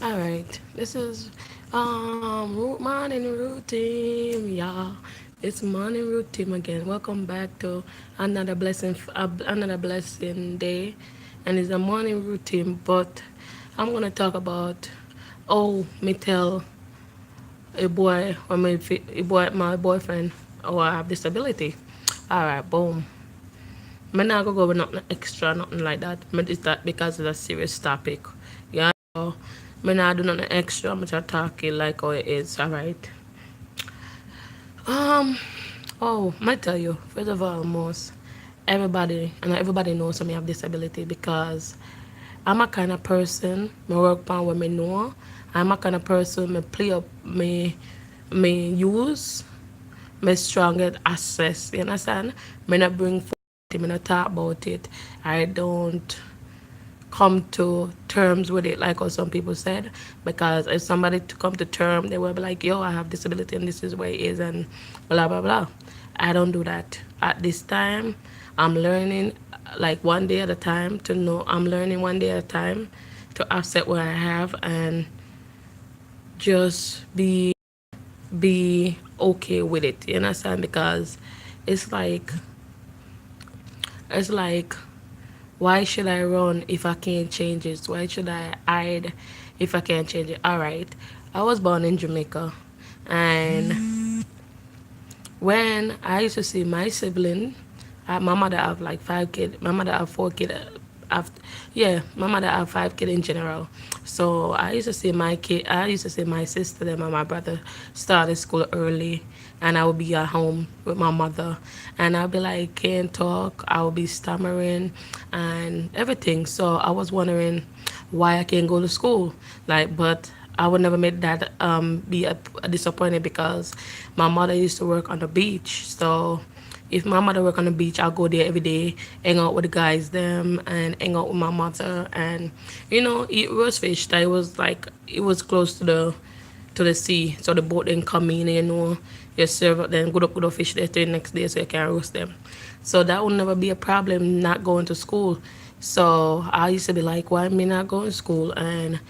All right, this is morning routine, y'all. It's morning routine again. Welcome back to another blessing day, and it's a morning routine. But I'm gonna talk about me tell a boy or my boyfriend, oh, I have disability. All right, boom. I'm not gonna go with nothing extra, nothing like that. But it's that because it's a serious topic. Yeah. So, I'm not do nothing extra. I'm just talking like how it is. All right. Um. Oh, I tell you. First of all, most everybody knows I have disability because I'm a kind of person. Me work on what me know. I'm a kind of person. Me play up me use my strongest access. You understand? Me not bring forward. Me not talk about it. I don't come to terms with it like how some people said, because if somebody to come to term, they will be like, yo, I have disability and this is where it is and blah blah blah. I don't do that at this time. I'm learning like one day at a time to know. I'm learning one day at a time to accept what I have and just be okay with it. You understand? Because it's like it's like, why should I run if I can't change it? Why should I hide if I can't change it? All right. I was born in Jamaica, and when I used to see my sibling, my mother have like 5 kids. My mother have 4 kids. Have, yeah, my mother have 5 kids in general. So I used to see my kid. I used to see my sister and my brother started school early, and I would be at home with my mother, and I'd be like can't talk. I would be stammering, and everything. So I was wondering why I can't go to school. Like, but I would never make that be a disappointed because my mother used to work on the beach. So if my mother work on the beach, I'll go there every day, hang out with the guys them and hang out with my mother and eat roast fish. That it was like it was close to the sea, so the boat didn't come in. You serve up then good up fish there till the next day so you can roast them. So that would never be a problem not going to school. So I used to be like, why me not going to school? And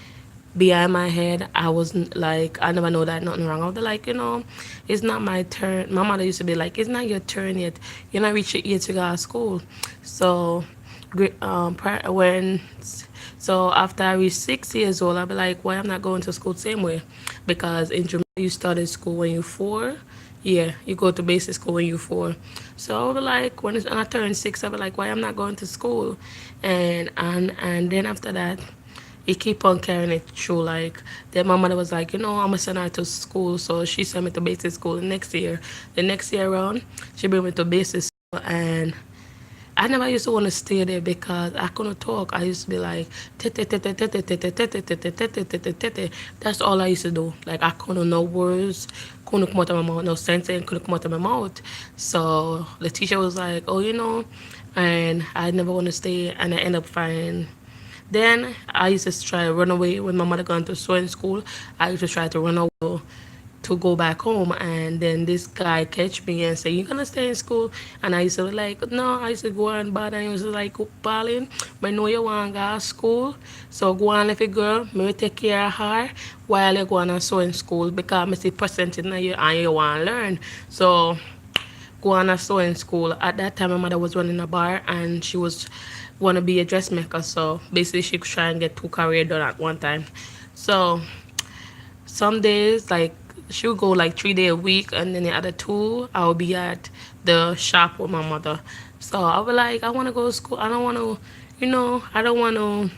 behind my head, I wasn't like, I never know that nothing wrong. I was like, it's not my turn. My mother used to be like, it's not your turn yet. You're not reached your age to go to school. So, when, so after I reached 6 years old, I'll be like, why I'm not going to school the same way? Because in Jamaica, you started school when you're 4. Yeah, you go to basic school when you're 4. So I was like, when I turned 6, I'll be like, why I'm not going to school? And then after that, he keep on carrying it through. Like then my mother was like, I'm gonna send her to school, so she sent me to basic school the next year around she bring me to basic school. And I never used to want to stay there because I couldn't talk. I used to be like, that's all I used to do. Like I couldn't know words, couldn't come out of my mouth, no sentence couldn't come out of my mouth. So the teacher was like, oh, and I never want to stay, and I end up finding. Then I used to try to run away when my mother gone to sewing school. I used to try to run away to go back home, and then this guy catch me and say, "You gonna stay in school?" And I used to be like, "No." I used to go and bad, and he was like, "Darling, I know you want to go to school, so go on with your girl. Maybe take care of her while you go on sewing school because I see percentage in you and you want to learn." So go on a sewing school. At that time, my mother was running a bar and she was want to be a dressmaker. So basically, she could try and get 2 careers done at one time. So some days, like she'll go like 3 day a week, and then the other two, I'll be at the shop with my mother. So I'll be like, I want to go to school. I don't want to, I don't want to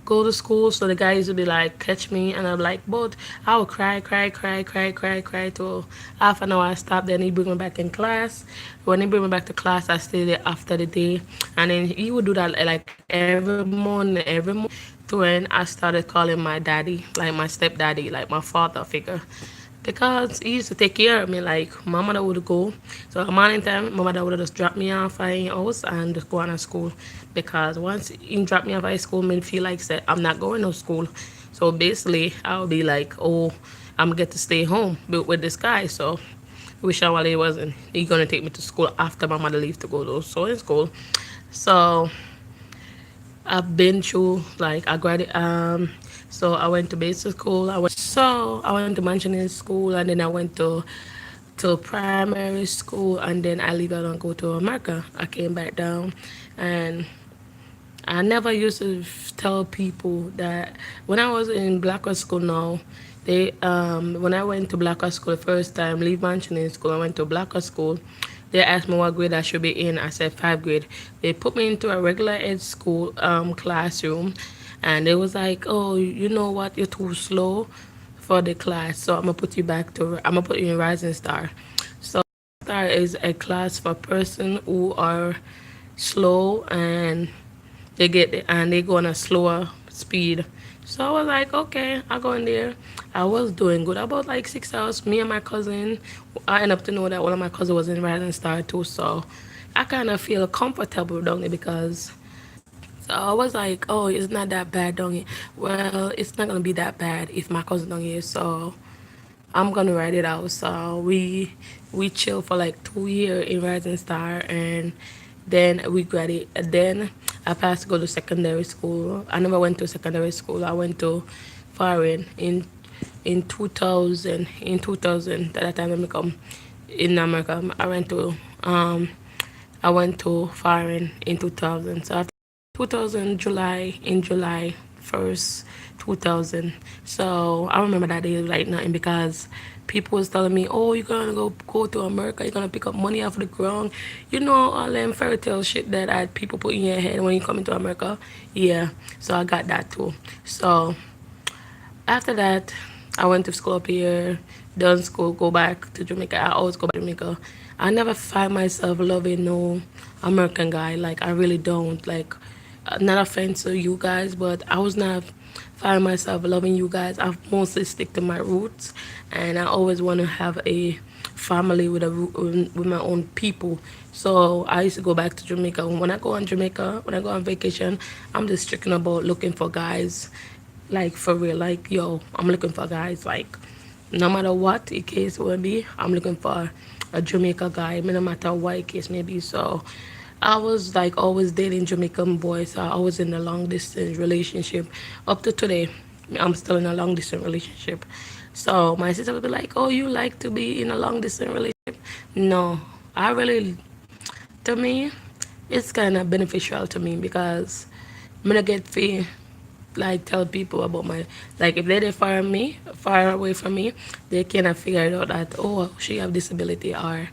go to school. So the guy used to be like, catch me, and I'm like, but I would cry till half an hour. I stop. Then he bring me back in class. When he bring me back to class, I stay there after the day, and then he would do that like every morning, to when I started calling my daddy, like my stepdaddy, like my father figure. Because he used to take care of me, like my mother would go. So at morning time, my mother would just drop me off at his house and just go on to school. Because once he dropped me off at school, me feel like said I'm not going to school. So basically, I'll be like, oh, I'm gonna get to stay home with this guy. So wish I while he wasn't. He gonna take me to school after my mother leave to go to sewing school. So I've been through like I graduated. So I went to basic school. I went to Manchester school, and then I went to primary school, and then I leave out and go to America. I came back down, and I never used to tell people that when I was in Blackwell school now, when I went to Blackwell school the first time, leave Manchester school, I went to Blackwell school. They asked me what grade I should be in. I said 5th grade. They put me into a regular ed school classroom, and they was like, "Oh, you know what? You're too slow for the class, so I'm gonna put you in Rising Star." So Star is a class for person who are slow, and they go on a slower speed. So I was like, okay, I go in there. I was doing good. About like 6 hours, me and my cousin, I end up to know that one of my cousins was in Rising Star too. So I kind of feel comfortable down there because so I was like, oh, it's not that bad down here. Well, it's not gonna be that bad if my cousin down here. So I'm gonna write it out. So we chill for like 2 years in Rising Star, and then we graduate. Then I passed to go to secondary school. I never went to secondary school. I went to foreign in 2000. In 2000, at that time I come in America. I went to foreign in 2000. So after 2000 July 1st 2000. So I remember that day like nothing because people was telling me, oh, you're gonna go to America, you're gonna pick up money off the ground, you know, all them fairy tale shit that people put in your head when you come into America. Yeah, so I got that too. So after that, I went to school up here, done school, go back to Jamaica. I always go back to Jamaica. I never find myself loving no American guy. Like, I really don't. Like, not offense to you guys, but I was not find myself loving you guys. I mostly stick to my roots, and I always want to have a family with my own people. So I used to go back to Jamaica. When I go on Jamaica, when I go on vacation, I'm just stricken about looking for guys, like for real. Like, yo, I'm looking for guys. Like, no matter what the case will be, I'm looking for a Jamaica guy, no matter what the case may be. So I was like always dating Jamaican boys. So I was in a long distance relationship. Up to today, I'm still in a long distance relationship. So my sister would be like, "Oh, you like to be in a long distance relationship?" No, I really, to me, it's kind of beneficial to me because I'm gonna get fee like tell people about my like if they far away from me, they cannot figure it out that oh she have disability or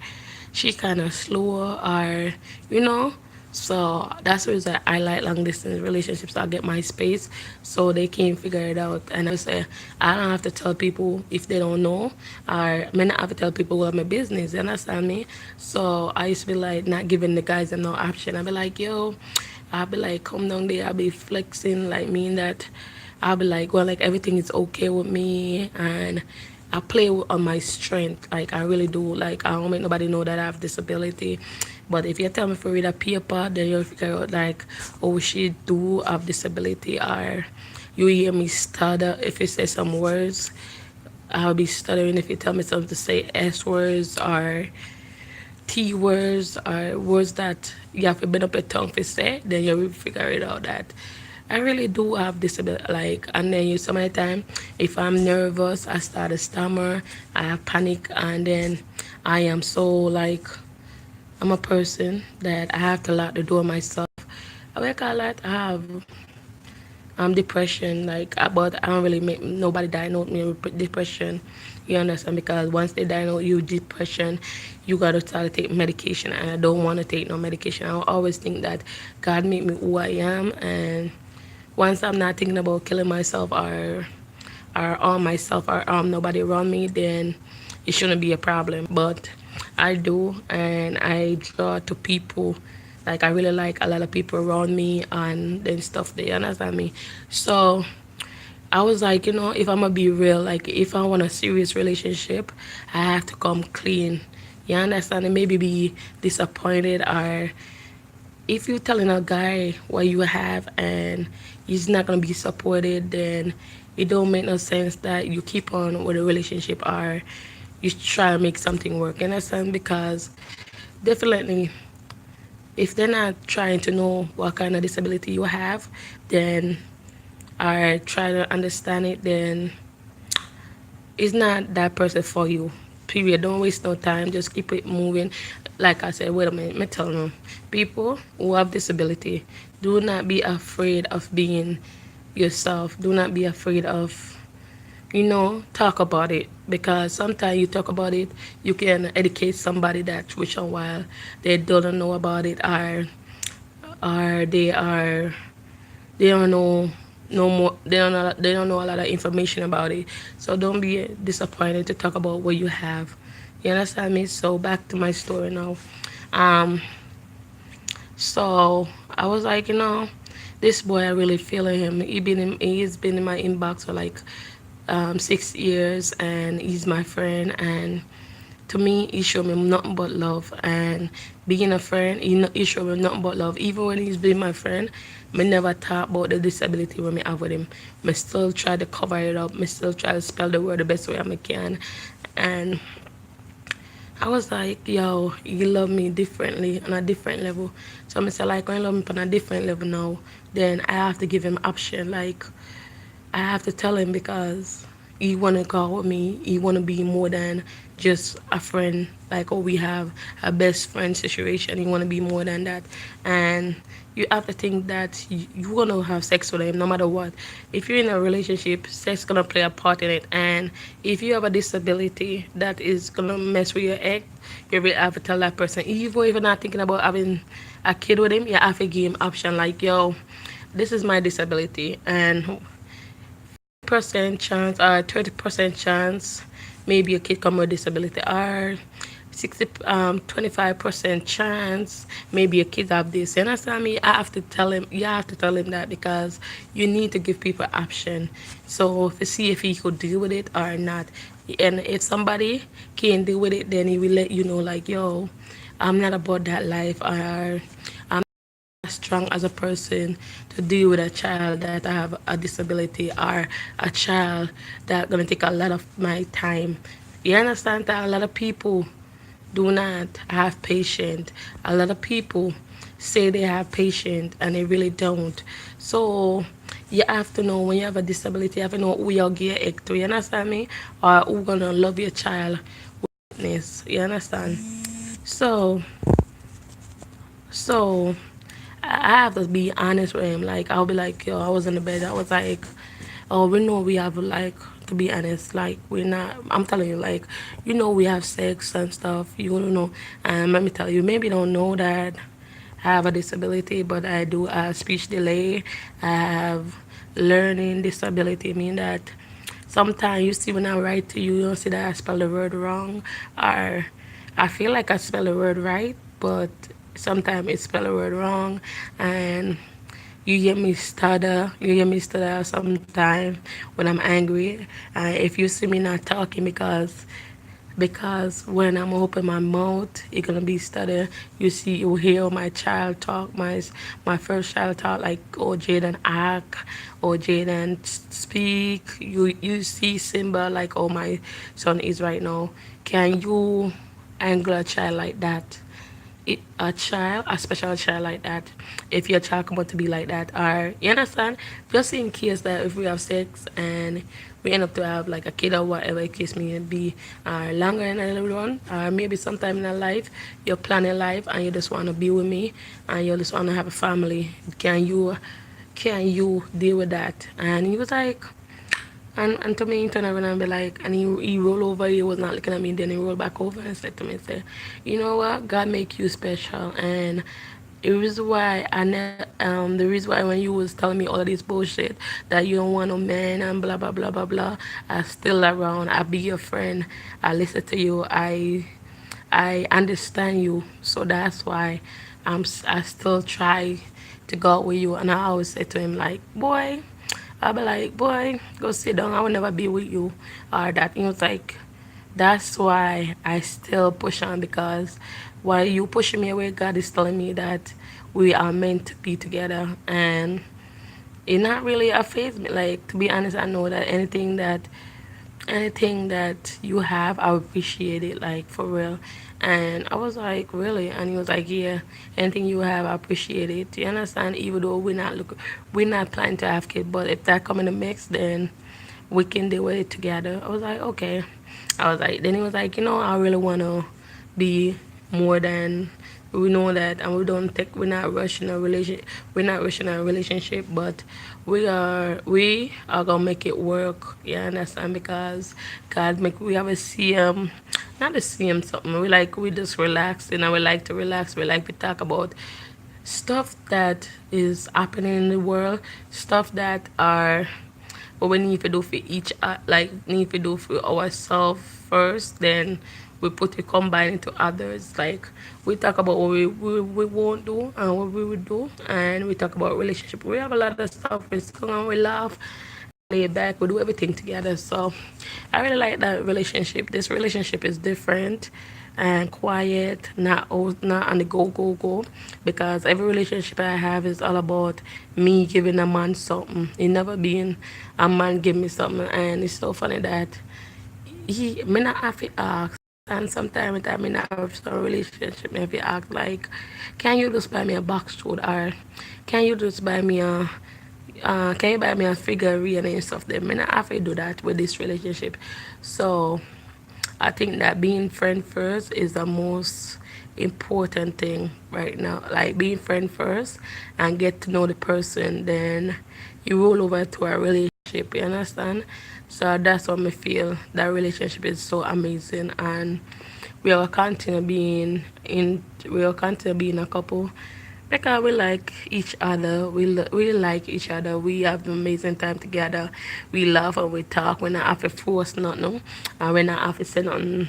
she kind of slow or you know. So that's the reason I like long distance relationships. I get my space so they can figure it out. And I say I don't have to tell people if they don't know, or I may not have to tell people what my business. You understand me? So I used to be like not giving the guys no option. I'd be like, yo, I'll be like, come down there, I'll be flexing, like, mean that I'll be like, well, like, everything is okay with me, and I play on my strength, like, I really do, like, I don't make nobody know that I have disability, but if you tell me to read a paper, then you'll figure out, like, oh, she do have disability, or you hear me stutter if you say some words, I'll be stuttering if you tell me something to say S words, or T words or words that you have to bend up your tongue to say, then you will figure it out that I really do have disability. Like, and then you some of the time, if I'm nervous, I start to stammer, I have panic, and then I am so like, I'm a person that I have to lock the door myself. I work a lot. I have depression, like, but I don't really make nobody diagnose me with depression. You understand? Because once they diagnose you with depression, you gotta start to take medication, and I don't want to take no medication. I always think that God made me who I am, and once I'm not thinking about killing myself or harm myself or harm nobody around me, then it shouldn't be a problem. But I do, and I draw to people. Like, I really like a lot of people around me and then stuff. They understand me. So I was like, you know, if I'm gonna be real, like, if I want a serious relationship, I have to come clean. You understand? And maybe be disappointed, or if you're telling a guy what you have and he's not gonna be supported, then it don't make no sense that you keep on with a relationship or you try to make something work. You understand? Because definitely, if they're not trying to know what kind of disability you have, then or try to understand it, then it's not that person for you. Period. Don't waste no time. Just keep it moving. Like I said, wait a minute. Me tell you, people who have disability, do not be afraid of being yourself. Do not be afraid of, talk about it, because sometimes you talk about it, you can educate somebody that which a while they don't know about it, or they don't know no more, they don't know a lot of information about it. So don't be disappointed to talk about what you have. You understand me? So back to my story now. um so I was like, this boy, I really feeling him. He's been in my inbox for like 6 years, and he's my friend. And to me, he showed me nothing but love. And being a friend, he showed me nothing but love. Even when he's been my friend, me never talk about the disability when me have with him. Me still try to cover it up. Me still try to spell the word the best way I can. And I was like, yo, you love me differently on a different level. So I said, like, when you love me on a different level now, then I have to give him option. Like, I have to tell him, because he want to go out with me. He want to be more than just a friend. Like, oh, we have a best friend situation. He want to be more than that. And you have to think that you want to have sex with him no matter what. If you're in a relationship, sex going to play a part in it. And if you have a disability that is going to mess with your egg, you really have to tell that person. Even if you're not thinking about having a kid with him, you have to give him option. Like, yo, this is my disability, and percent chance or 30% chance maybe a kid come with disability, or 25% chance maybe a kid have this. You understand me? I have to tell him, you have to tell him that, because you need to give people option, so to see if he could deal with it or not. And if somebody can't deal with it, then he will let you know, like, yo, I'm not about that life, or I'm strong as a person to deal with a child that have a disability, or a child that gonna take a lot of my time. You understand that a lot of people do not have patience. A lot of people say they have patience and they really don't. So you have to know, when you have a disability, you have to know who you're gear to. You understand me? Or who gonna love your child with witness. You understand? So so I have to be honest with him. Like, I'll be like, yo, I was in the bed. I was like, oh, we know we have, like, to be honest, like, we're not, I'm telling you, like, we have sex and stuff, know. And let me tell you, maybe you don't know that I have a disability, but I do have speech delay. I have learning disability, mean that sometimes you see when I write to you, you don't see that I spell the word wrong, or I feel like I spell the word right, but sometimes it spell the word wrong. And you hear me stutter. You hear me stutter sometimes when I'm angry. If you see me not talking, because when I'm open my mouth, it's gonna be stutter. You hear my child talk, my first child talk, like, oh, Jaden act, or Jaden speak. You see Simba, like, oh, my son is right now. Can you angle a child like that? A special child like that, if your child come out to be like that, or you understand, just in case that if we have sex and we end up to have like a kid or whatever the case may be, longer in a little run, or maybe sometime in a life you're planning life and you just want to be with me and you just want to have a family, can you deal with that? And he was like, and to me, he turned around and be like, and he rolled over, he was not looking at me, then he rolled back over and said to me, say, you know what, God make you special. And the reason why when you was telling me all of this bullshit, that you don't want no man and blah, blah, blah, blah, blah, I still around, I be your friend, I listen to you, I understand you. So that's why I still try to go out with you. And I always say to him, like, boy, I'll be like, boy, go sit down. I will never be with you. Or that. He was like, that's why I still push on, because while you pushing me away, God is telling me that we are meant to be together. And it not really affects me. Like, to be honest, I know that anything that you have, I appreciate it, like, for real. And I was like, really? And he was like, yeah, anything you have, I appreciate it. You understand? Even though we're not planning to have kids, but if that come in the mix, then we can deal with it together. I was like, okay. I was like, then he was like, I really want to be more than we know that, and we're not rushing a relationship, but we are gonna make it work. You understand? Because God make we have a CM, not a CM something. We just relax, and we like to relax. We like to talk about stuff that is happening in the world, stuff that are what we need to do for need to do for ourselves first, then we put it combine into others. Like we talk about what we won't do and what we would do, and we talk about relationship. We have a lot of stuff, we sing and we laugh, lay back, we do everything together. So I really like that relationship. This relationship is different and quiet, not on the go, because every relationship I have is all about me giving a man something. It never been a man give me something. And it's so funny that he me not have to ask. And sometimes I mean I have some relationship, if you ask like, can you just buy me a box food, or can you just buy me a can you buy me a figurine and stuff? Then me not have to do that with this relationship. So I think that being friend first is the most important thing right now. Like being friend first and get to know the person, then you roll over to a relationship. You understand? So that's what me feel. That relationship is so amazing, and we will continue being a couple because we like each other. We like each other. We have an amazing time together. We laugh and we talk. We not have to force nothing, and we not have to say nothing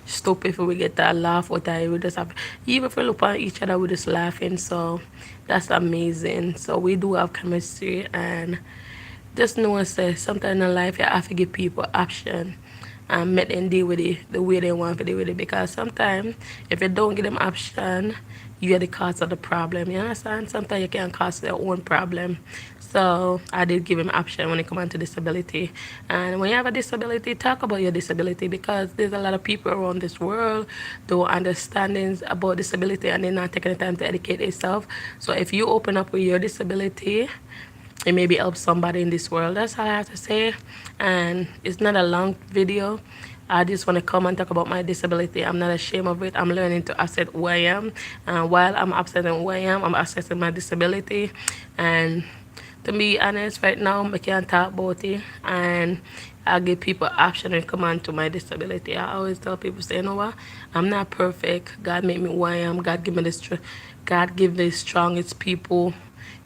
stupid if we get that laugh or that. We just have, even if we look at each other, we just laughing. So that's amazing. So we do have chemistry, and just know say sometimes in life you have to give people option and make them deal with it the way they want to deal with it, because sometimes if you don't give them option, you are the cause of the problem. You understand? Sometimes you can cause their own problem. So I did give him option when it comes to disability. And when you have a disability, talk about your disability, because there's a lot of people around this world don't understandings about disability, and they're not taking the time to educate themselves. So if you open up with your disability, it maybe help somebody in this world. That's all I have to say. And it's not a long video. I just want to come and talk about my disability. I'm not ashamed of it. I'm learning to accept who I am. And while I'm accepting who I am, I'm accepting my disability. And to be honest, right now, I can't talk about it. And I give people option and come on to my disability. I always tell people, say, you know what? I'm not perfect. God made me who I am. God give me the God give the strongest people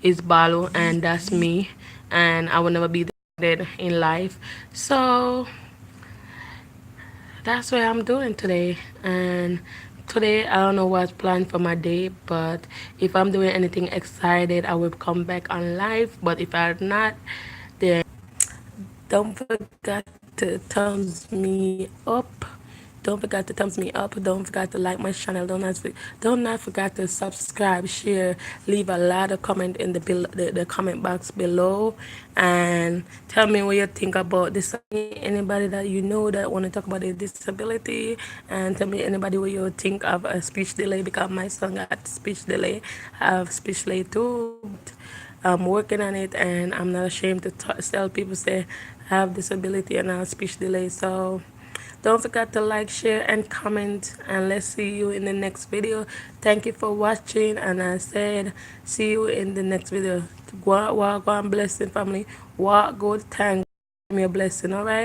is Balo, and that's me. And I will never be dead in life. So that's what I'm doing today. And today I don't know what's planned for my day, but if I'm doing anything excited, I will come back on live. But if I'm not, then don't forget to thumbs me up. Don't forget to thumbs me up. Don't forget to like my channel. Don't not forget to subscribe, share, leave a lot of comment in the comment box below, and tell me what you think about this. Anybody that you know that want to talk about a disability, and tell me anybody what you think of a speech delay, because my son got speech delay. I have speech delay too. I'm working on it, and I'm not ashamed to tell people say I have disability and I have speech delay. So don't forget to like, share, and comment, and let's see you in the next video. Thank you for watching, and I said see you in the next video. Go on blessing family. Walk good, thank me a blessing. All right.